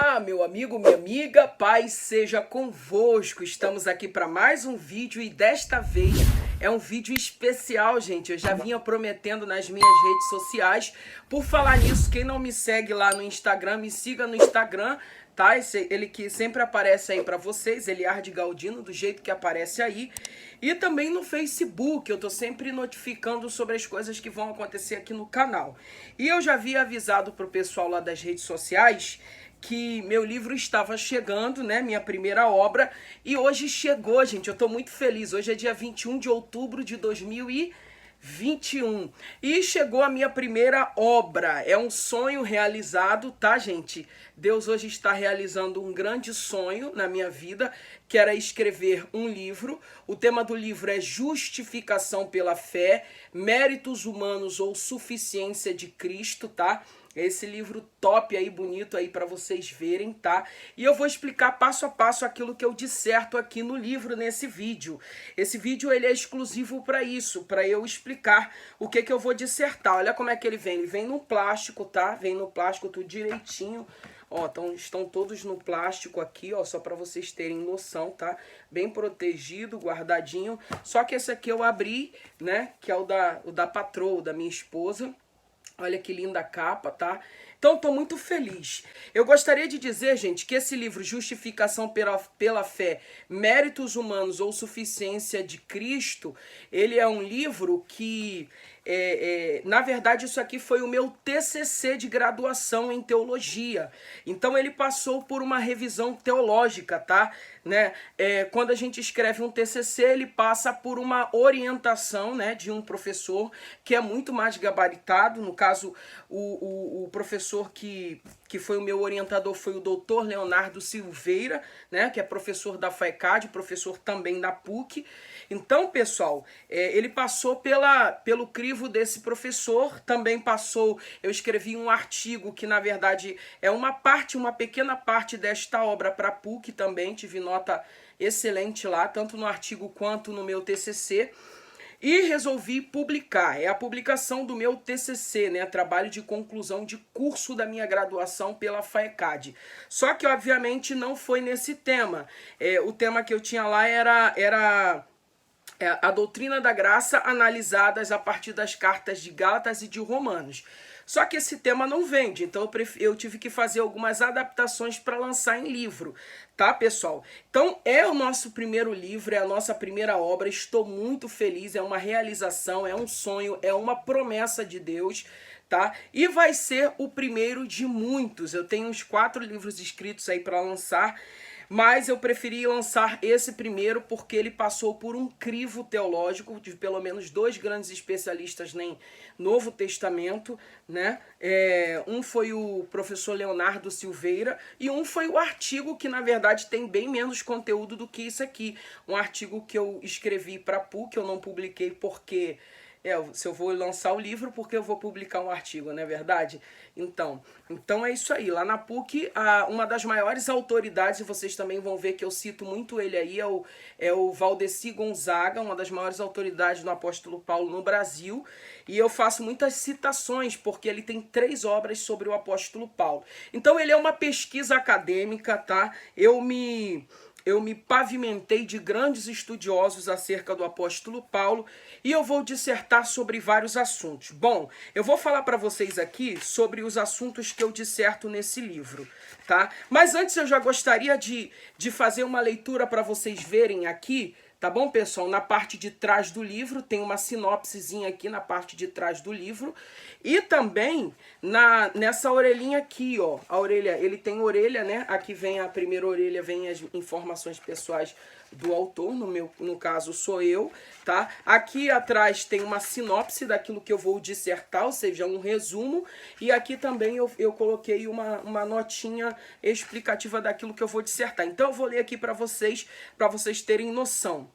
Olá, meu amigo, minha amiga, paz seja convosco. Estamos aqui para mais um vídeo e desta vez é um vídeo especial, gente. Eu já vinha prometendo nas minhas redes sociais. Por falar nisso, quem não me segue lá no Instagram, me siga no Instagram, tá? Ele que sempre aparece aí para vocês, Eliardi Galdino, do jeito que aparece aí. E também no Facebook, eu tô sempre notificando sobre as coisas que vão acontecer aqui no canal. E eu já havia avisado pro pessoal lá das redes sociais que meu livro estava chegando, né, minha primeira obra, e hoje chegou, gente, eu tô muito feliz. Hoje é dia 21 de outubro de 2021 e chegou a minha primeira obra. É um sonho realizado, tá, gente? Deus hoje está realizando um grande sonho na minha vida, que era escrever um livro. O tema do livro é Justificação pela Fé, Méritos Humanos ou Suficiência de Cristo, tá? Esse livro top aí, bonito aí para vocês verem, tá? E eu vou explicar passo a passo aquilo que eu disserto aqui no livro, nesse vídeo. Esse vídeo ele é exclusivo para isso, para eu explicar o que eu vou dissertar. Olha como é que ele vem. Ele vem no plástico, tá? Vem no plástico tudo direitinho. Ó, estão todos no plástico aqui, ó, só para vocês terem noção, tá? Bem protegido, guardadinho. Só que esse aqui eu abri, né? Que é o da patroa, da minha esposa. Olha que linda a capa, tá? Então, estou muito feliz. Eu gostaria de dizer, gente, que esse livro, Justificação pela Fé, Méritos Humanos ou Suficiência de Cristo, ele é um livro que, na verdade, isso aqui foi o meu TCC de graduação em teologia. Então, ele passou por uma revisão teológica, tá? Né? Quando a gente escreve um TCC, ele passa por uma orientação, né, de um professor que é muito mais gabaritado. No caso, o professor que foi o meu orientador foi o Dr. Leonardo Silveira, né, que é professor da FAECAD, professor também da PUC. Então, pessoal, ele passou pelo crivo desse professor, também passou, eu escrevi um artigo que, na verdade, é uma pequena parte desta obra para a PUC também, tive nota excelente lá, tanto no artigo quanto no meu TCC. E resolvi publicar, é a publicação do meu TCC, né, trabalho de conclusão de curso da minha graduação pela FAECAD. Só que, obviamente, não foi nesse tema. O tema que eu tinha lá era a doutrina da graça analisadas a partir das cartas de Gálatas e de Romanos. Só que esse tema não vende, então eu tive que fazer algumas adaptações para lançar em livro, tá, pessoal? Então é o nosso primeiro livro, é a nossa primeira obra, estou muito feliz, é uma realização, é um sonho, é uma promessa de Deus, tá? E vai ser o primeiro de muitos. Eu tenho uns 4 livros escritos aí para lançar, mas eu preferi lançar esse primeiro porque ele passou por um crivo teológico de pelo menos 2 grandes especialistas em Novo Testamento, né? Um foi o professor Leonardo Silveira e um foi o artigo que, na verdade, tem bem menos conteúdo do que isso aqui. Um artigo que eu escrevi para a PUC, eu não publiquei porque... se eu vou lançar o livro, porque eu vou publicar um artigo, não é verdade? Então é isso aí. Lá na PUC, uma das maiores autoridades, e vocês também vão ver que eu cito muito ele aí, é o Valdeci Gonzaga, uma das maiores autoridades do apóstolo Paulo no Brasil. E eu faço muitas citações, porque ele tem 3 obras sobre o apóstolo Paulo. Então ele é uma pesquisa acadêmica, tá? Eu me pavimentei de grandes estudiosos acerca do apóstolo Paulo e eu vou dissertar sobre vários assuntos. Bom, eu vou falar para vocês aqui sobre os assuntos que eu disserto nesse livro, tá? Mas antes eu já gostaria de fazer uma leitura para vocês verem aqui, tá bom, pessoal? Na parte de trás do livro, tem uma sinopsezinha aqui na parte de trás do livro. E também nessa orelhinha aqui, ó. A orelha, ele tem orelha, né? Aqui vem a primeira orelha, vem as informações pessoais do autor, no caso sou eu, tá? Aqui atrás tem uma sinopse daquilo que eu vou dissertar, ou seja, um resumo. E aqui também eu coloquei uma notinha explicativa daquilo que eu vou dissertar. Então eu vou ler aqui para vocês terem noção.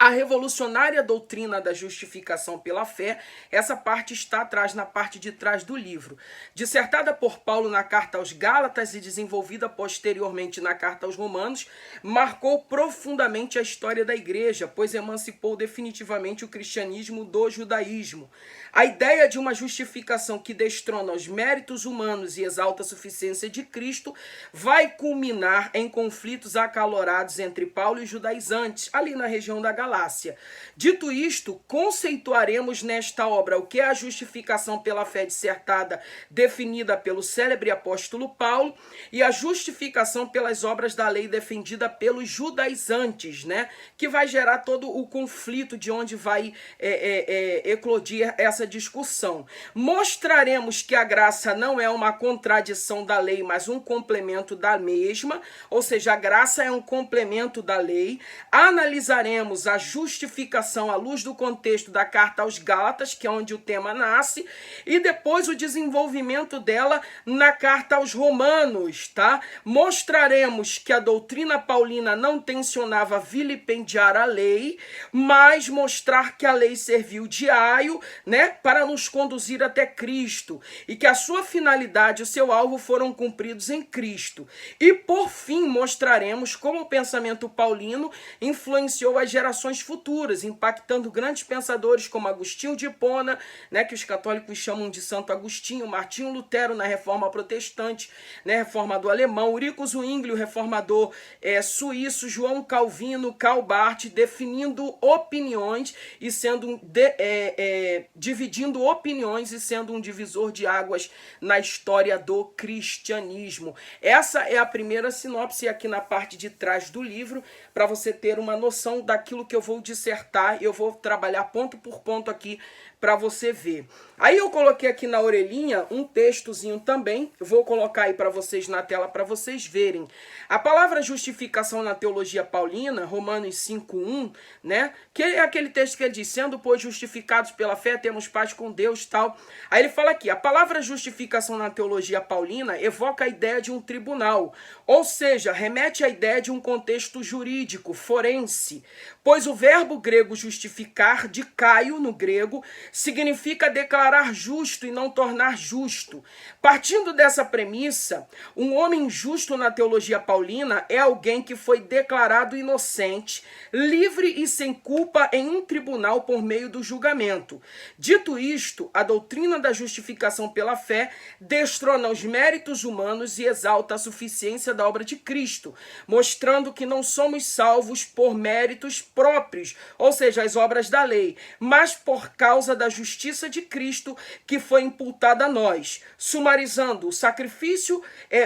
A revolucionária doutrina da justificação pela fé, essa parte está atrás, na parte de trás do livro. Dissertada por Paulo na carta aos Gálatas e desenvolvida posteriormente na carta aos Romanos, marcou profundamente a história da igreja, pois emancipou definitivamente o cristianismo do judaísmo. A ideia de uma justificação que destrona os méritos humanos e exalta a suficiência de Cristo vai culminar em conflitos acalorados entre Paulo e os judaizantes, ali na região da Galácia. Dito isto, conceituaremos nesta obra o que é a justificação pela fé dissertada, definida pelo célebre apóstolo Paulo, e a justificação pelas obras da lei defendida pelos judaizantes, né? Que vai gerar todo o conflito de onde vai eclodir essa discussão. Mostraremos que a graça não é uma contradição da lei, mas um complemento da mesma, ou seja, a graça é um complemento da lei. Analisaremos a justificação à luz do contexto da carta aos Gálatas, que é onde o tema nasce, e depois o desenvolvimento dela na carta aos Romanos, tá? Mostraremos que a doutrina paulina não tensionava vilipendiar a lei, mas mostrar que a lei serviu de aio, né, para nos conduzir até Cristo, e que a sua finalidade e o seu alvo foram cumpridos em Cristo. E por fim mostraremos como o pensamento paulino influenciou as gerações futuras, impactando grandes pensadores como Agostinho de Hipona, né, que os católicos chamam de Santo Agostinho, Martinho Lutero na Reforma Protestante, né, reformador alemão, Ulrico Zwingli, o reformador suíço, João Calvino, Karl Barth, definindo opiniões e sendo dividindo opiniões e sendo um divisor de águas na história do cristianismo. Essa é a primeira sinopse aqui na parte de trás do livro, para você ter uma noção daquilo que eu vou dissertar. Eu vou trabalhar ponto por ponto aqui para você ver. Aí eu coloquei aqui na orelhinha um textozinho também, eu vou colocar aí para vocês na tela para vocês verem. A palavra justificação na teologia paulina, Romanos 5:1, né? Que é aquele texto que ele diz: sendo, pois, justificados pela fé, temos paz com Deus, tal. Aí ele fala aqui: a palavra justificação na teologia paulina evoca a ideia de um tribunal, ou seja, remete à ideia de um contexto jurídico, forense, pois o verbo grego justificar, de Caio no grego, significa declarar justo e não tornar justo. Partindo dessa premissa, um homem justo na teologia paulina é alguém que foi declarado inocente, livre e sem culpa em um tribunal por meio do julgamento. Dito isto, a doutrina da justificação pela fé destrona os méritos humanos e exalta a suficiência da obra de Cristo, mostrando que não somos salvos por méritos próprios, ou seja, as obras da lei, mas por causa da justiça de Cristo que foi imputada a nós. Sumarizando, o sacrifício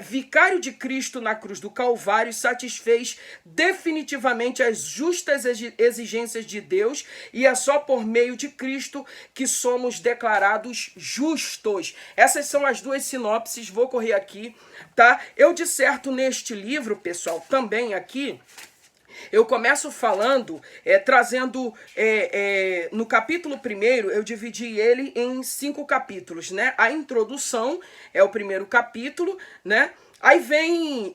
vicário de Cristo na cruz do Calvário satisfez definitivamente as justas exigências de Deus, e é só por meio de Cristo que somos declarados justos. Essas são as duas sinopses, vou correr aqui, tá? Eu disserto neste livro, pessoal, também aqui. Eu começo falando, trazendo, no capítulo 1, eu dividi ele em 5 capítulos, né? A introdução é o primeiro capítulo, né? Aí vem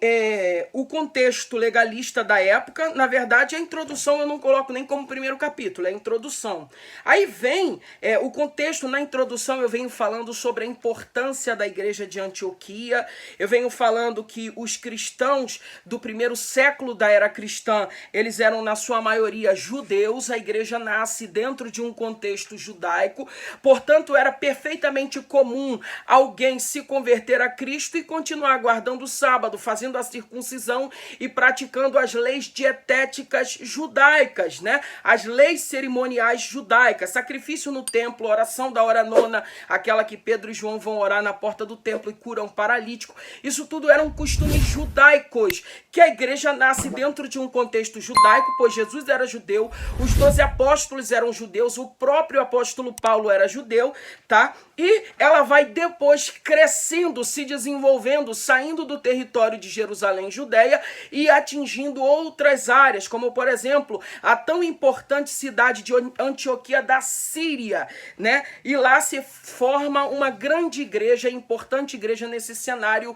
o contexto legalista da época. Na verdade, a introdução eu não coloco nem como primeiro capítulo, é a introdução. Aí vem o contexto. Na introdução eu venho falando sobre a importância da igreja de Antioquia. Eu venho falando que os cristãos do primeiro século da era cristã, eles eram na sua maioria judeus. A igreja nasce dentro de um contexto judaico. Portanto, era perfeitamente comum alguém se converter a Cristo e continuar guardando o sábado, fazendo a circuncisão e praticando as leis dietéticas judaicas, né? As leis cerimoniais judaicas, sacrifício no templo, oração da hora nona, aquela que Pedro e João vão orar na porta do templo e curam um paralítico. Isso tudo eram costumes judaicos, que a igreja nasce dentro de um contexto judaico, pois Jesus era judeu, os 12 apóstolos eram judeus, o próprio apóstolo Paulo era judeu, tá? E ela vai depois crescendo, se desenvolvendo, saindo do território de Jerusalém, Judéia, e atingindo outras áreas, como por exemplo, a tão importante cidade de Antioquia da Síria, né? E lá se forma uma grande igreja, importante igreja nesse cenário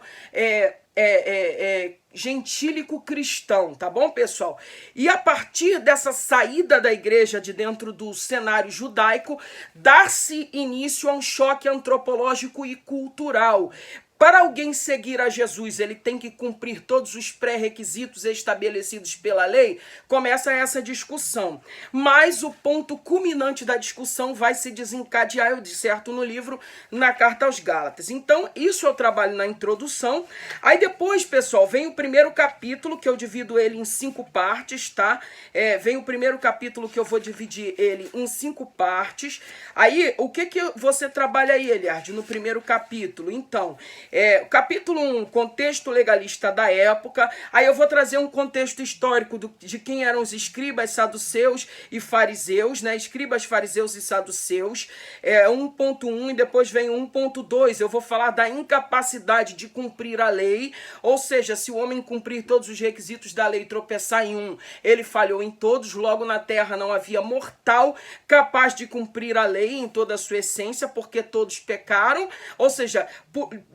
gentílico cristão, tá bom, pessoal? E a partir dessa saída da igreja de dentro do cenário judaico, dá-se início a um choque antropológico e cultural. Para alguém seguir a Jesus, ele tem que cumprir todos os pré-requisitos estabelecidos pela lei? Começa essa discussão. Mas o ponto culminante da discussão vai se desencadear, eu disserto no livro, na Carta aos Gálatas. Então, isso eu trabalho na introdução. Aí depois, pessoal, vem o primeiro capítulo, que eu divido ele em 5 partes, tá? Vem o primeiro capítulo que eu vou dividir ele em 5 partes. Aí, o que você trabalha aí, Eliard, no primeiro capítulo? Então, o capítulo 1, contexto legalista da época. Aí eu vou trazer um contexto histórico de quem eram os escribas, saduceus e fariseus, né? Escribas, fariseus e saduceus. 1.1 e depois vem 1.2. Eu vou falar da incapacidade de cumprir a lei, ou seja, se o homem cumprir todos os requisitos da lei e tropeçar em um, ele falhou em todos. Logo, na terra não havia mortal capaz de cumprir a lei em toda a sua essência, porque todos pecaram. Ou seja,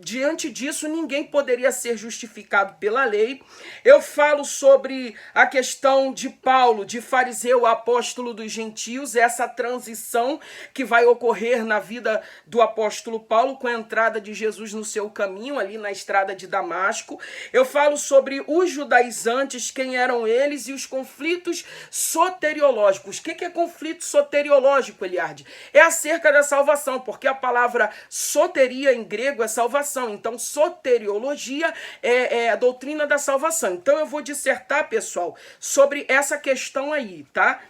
diante disso, ninguém poderia ser justificado pela lei. Eu falo sobre a questão de Paulo, de fariseu a apóstolo dos gentios, essa transição que vai ocorrer na vida do apóstolo Paulo com a entrada de Jesus no seu caminho, ali na estrada de Damasco. Eu falo sobre os judaizantes, quem eram eles, e os conflitos soteriológicos. O que é conflito soteriológico, Eliard? É acerca da salvação, porque a palavra soteria em grego é salvação. Então, soteriologia é a doutrina da salvação. Então, eu vou dissertar, pessoal, sobre essa questão aí, tá?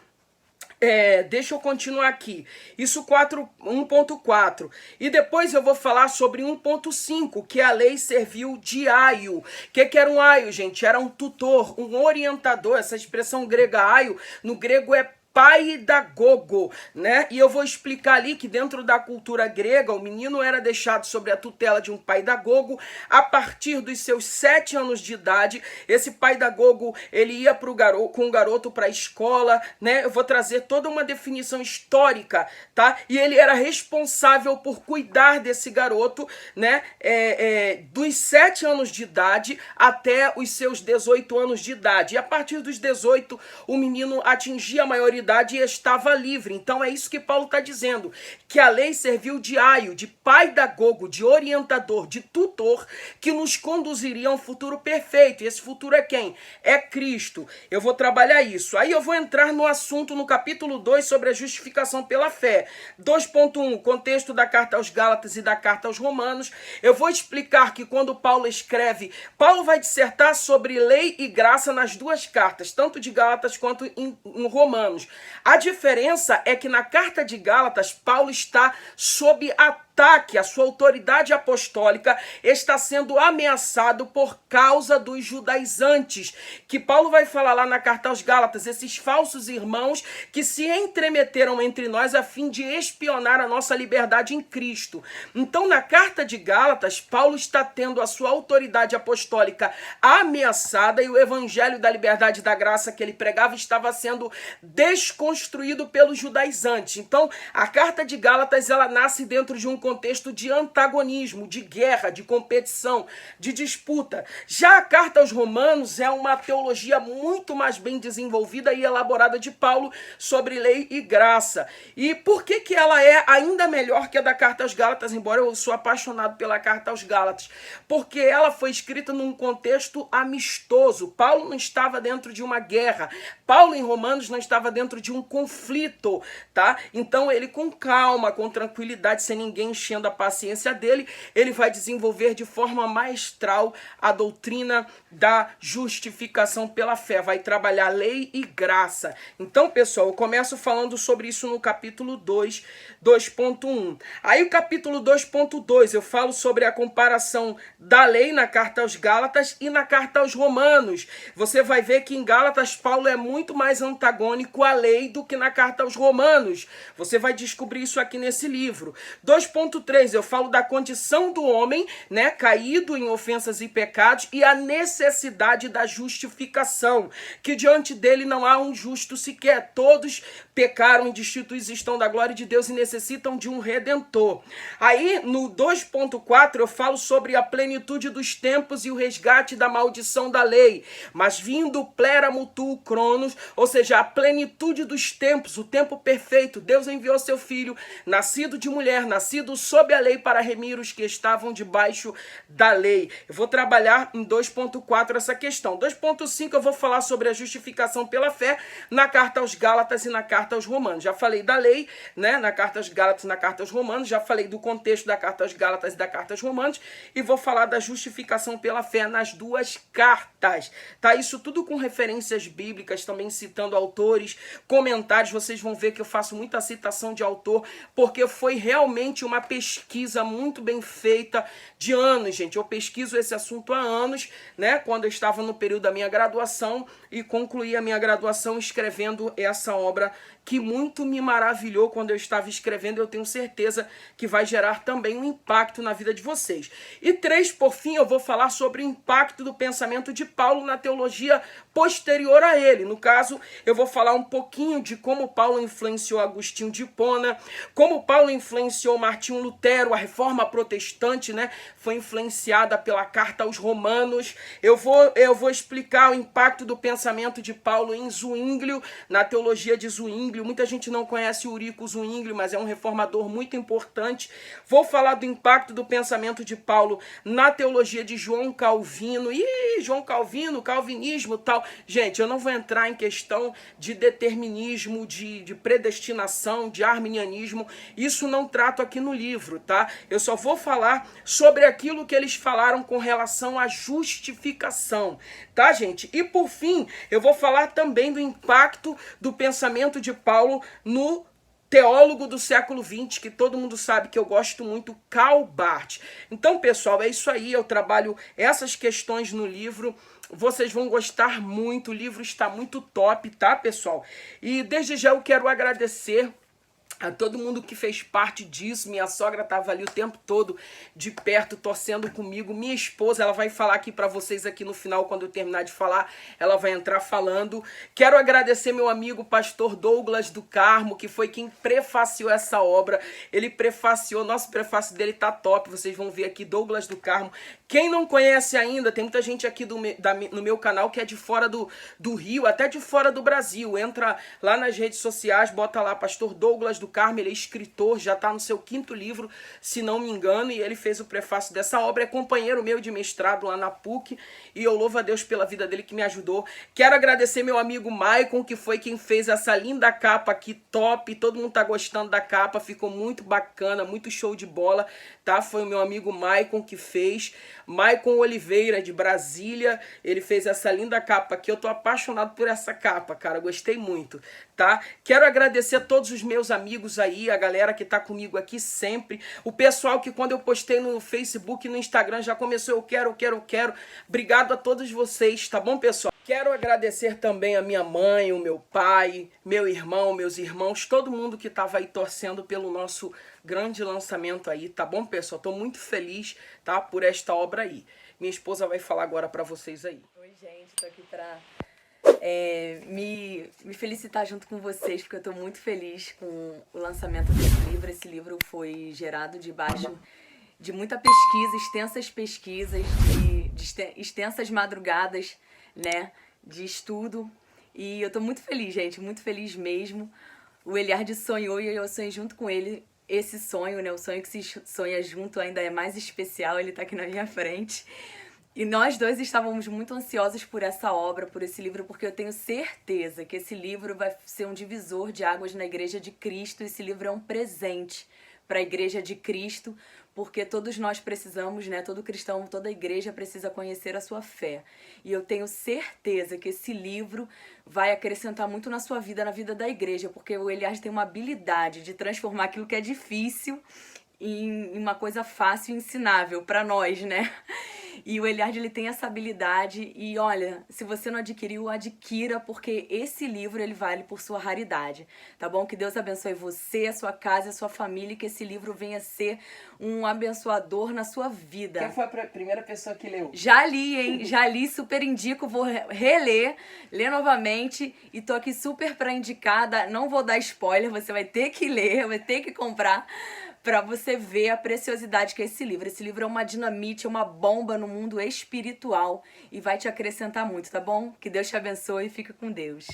Deixa eu continuar aqui. Isso 1.4. E depois eu vou falar sobre 1.5, que a lei serviu de aio. O que era um aio, gente? Era um tutor, um orientador. Essa expressão grega aio, no grego é paidagogo, né? E eu vou explicar ali que dentro da cultura grega, o menino era deixado sobre a tutela de um paidagogo a partir dos seus 7 anos de idade. Esse paidagogo, ele ia com o garoto para a escola, né? Eu vou trazer toda uma definição histórica, tá? E ele era responsável por cuidar desse garoto, né? Dos 7 anos de idade até os seus 18 anos de idade. E a partir dos 18, o menino atingia a maioridade e estava livre. Então é isso que Paulo está dizendo, que a lei serviu de aio, de paidagogo, de orientador, de tutor, que nos conduziria a um futuro perfeito. E esse futuro é quem? É Cristo. Eu vou trabalhar isso. Aí eu vou entrar no assunto no capítulo 2 sobre a justificação pela fé. 2.1, contexto da carta aos Gálatas e da carta aos Romanos. Eu vou explicar que quando Paulo escreve, Paulo vai dissertar sobre lei e graça nas duas cartas, tanto de Gálatas quanto em Romanos. A diferença é que na carta de Gálatas, Paulo está sob ataque, a sua autoridade apostólica está sendo ameaçado por causa dos judaizantes, que Paulo vai falar lá na carta aos Gálatas, esses falsos irmãos que se entremeteram entre nós a fim de espionar a nossa liberdade em Cristo. Então, na carta de Gálatas, Paulo está tendo a sua autoridade apostólica ameaçada e o evangelho da liberdade e da graça que ele pregava estava sendo desconstruído pelos judaizantes. Então, a carta de Gálatas, ela nasce dentro de um contexto de antagonismo, de guerra, de competição, de disputa. Já a carta aos Romanos é uma teologia muito mais bem desenvolvida e elaborada de Paulo sobre lei e graça. E por que ela é ainda melhor que a da carta aos Gálatas, embora eu sou apaixonado pela carta aos Gálatas? Porque ela foi escrita num contexto amistoso. Paulo não estava dentro de uma guerra. Paulo em Romanos não estava dentro de um conflito, tá? Então ele com calma, com tranquilidade, sem ninguém enchendo a paciência dele, ele vai desenvolver de forma maestral a doutrina da justificação pela fé, vai trabalhar lei e graça. Então, pessoal, eu começo falando sobre isso no capítulo 2, 2.1. Aí o capítulo 2.2, eu falo sobre a comparação da lei na carta aos Gálatas e na carta aos Romanos. Você vai ver que em Gálatas, Paulo é muito mais antagônico à lei do que na carta aos Romanos. Você vai descobrir isso aqui nesse livro. 2.2, 2.3, eu falo da condição do homem, né, caído em ofensas e pecados, e a necessidade da justificação, que diante dele não há um justo sequer. Todos pecaram e destituídos estão da glória de Deus e necessitam de um redentor. Aí, no 2.4, eu falo sobre a plenitude dos tempos e o resgate da maldição da lei. Mas vindo plera mutu cronos, ou seja, a plenitude dos tempos, o tempo perfeito, Deus enviou seu filho, nascido de mulher, nascido sob a lei, para remir os que estavam debaixo da lei. Eu vou trabalhar em 2.4 essa questão. 2.5 eu vou falar sobre a justificação pela fé na carta aos Gálatas e na carta aos Romanos. Já falei da lei, né, na carta aos Gálatas e na carta aos Romanos, já falei do contexto da carta aos Gálatas e da carta aos Romanos, e vou falar da justificação pela fé nas duas cartas. Tá? Isso tudo com referências bíblicas, também citando autores, comentários. Vocês vão ver que eu faço muita citação de autor, porque foi realmente uma pesquisa muito bem feita de anos, gente. Eu pesquiso esse assunto há anos, né? Quando eu estava no período da minha graduação, e concluí a minha graduação escrevendo essa obra que muito me maravilhou quando eu estava escrevendo. Eu tenho certeza que vai gerar também um impacto na vida de vocês. E 3, por fim, eu vou falar sobre o impacto do pensamento de Paulo na teologia posterior a ele. No caso, eu vou falar um pouquinho de como Paulo influenciou Agostinho de Hipona, como Paulo influenciou Martinho Lutero. A reforma protestante, né, foi influenciada pela carta aos Romanos. Eu vou explicar o impacto do pensamento de Paulo em Zwinglio, na teologia de Zwinglio. Muita gente não conhece o Eurico Zwinglio, mas é um reformador muito importante. Vou falar do impacto do pensamento de Paulo na teologia de João Calvino. João Calvino, calvinismo, tal. Gente, eu não vou entrar em questão de determinismo, de predestinação, de arminianismo. Isso não trato aqui no livro, tá? Eu só vou falar sobre aquilo que eles falaram com relação à justificação, tá, gente? E por fim, eu vou falar também do impacto do pensamento de Paulo no teólogo do século XX, que todo mundo sabe que eu gosto muito, Karl Barth. Então, pessoal, é isso aí. Eu trabalho essas questões no livro. Vocês vão gostar muito. O livro está muito top, tá, pessoal? E desde já eu quero agradecer a todo mundo que fez parte disso. Minha sogra estava ali o tempo todo de perto, torcendo comigo. Minha esposa, ela vai falar aqui para vocês aqui no final, quando eu terminar de falar, ela vai entrar falando. Quero agradecer meu amigo pastor Douglas do Carmo, que foi quem prefaciou essa obra. Ele prefaciou, nosso prefácio dele tá top, vocês vão ver aqui, Douglas do Carmo. Quem não conhece ainda, tem muita gente aqui no meu canal que é de fora do Rio, até de fora do Brasil. Entra lá nas redes sociais, bota lá pastor Douglas do Carmo, ele é escritor, já está no seu 5º livro, se não me engano, e ele fez o prefácio dessa obra, é companheiro meu de mestrado lá na PUC, e eu louvo a Deus pela vida dele que me ajudou. Quero agradecer meu amigo Maicon, que foi quem fez essa linda capa aqui, top, todo mundo tá gostando da capa, ficou muito bacana, muito show de bola, tá? Foi o meu amigo Maicon que fez. Maicon Oliveira, de Brasília, ele fez essa linda capa aqui. Eu tô apaixonado por essa capa, cara, gostei muito, tá? Quero agradecer a todos os meus amigos aí, a galera que tá comigo aqui sempre, o pessoal que quando eu postei no Facebook e no Instagram já começou, eu quero. Obrigado a todos vocês, tá bom, pessoal? Quero agradecer também a minha mãe, o meu pai, meu irmão, meus irmãos, todo mundo que estava aí torcendo pelo nosso grande lançamento aí, tá bom, pessoal? Tô muito feliz, tá, por esta obra aí. Minha esposa vai falar agora pra vocês aí. Oi, gente, tô aqui pra me felicitar junto com vocês, porque eu tô muito feliz com o lançamento desse livro. Esse livro foi gerado debaixo de muita pesquisa, extensas pesquisas, de extensas madrugadas, né, de estudo. E eu tô muito feliz, gente, muito feliz mesmo. O Eliard sonhou e eu sonhei junto com ele esse sonho, né, o sonho que se sonha junto ainda é mais especial, ele tá aqui na minha frente. E nós dois estávamos muito ansiosos por essa obra, por esse livro, porque eu tenho certeza que esse livro vai ser um divisor de águas na Igreja de Cristo. Esse livro é um presente para a Igreja de Cristo, porque todos nós precisamos, né? Todo cristão, toda igreja precisa conhecer a sua fé. E eu tenho certeza que esse livro vai acrescentar muito na sua vida, na vida da igreja, porque o Elias tem uma habilidade de transformar aquilo que é difícil em uma coisa fácil e ensinável para nós, né? E o Eliade, ele tem essa habilidade e olha, se você não adquiriu, adquira, porque esse livro, ele vale por sua raridade, tá bom? Que Deus abençoe você, a sua casa, a sua família e que esse livro venha ser um abençoador na sua vida. Quem foi a primeira pessoa que leu? Já li, hein? Já li, super indico, vou reler, ler novamente e tô aqui super pra indicar, não vou dar spoiler, você vai ter que ler, vai ter que comprar pra você ver a preciosidade que é esse livro. Esse livro é uma dinamite, é uma bomba no mundo espiritual e vai te acrescentar muito, tá bom? Que Deus te abençoe e fique com Deus.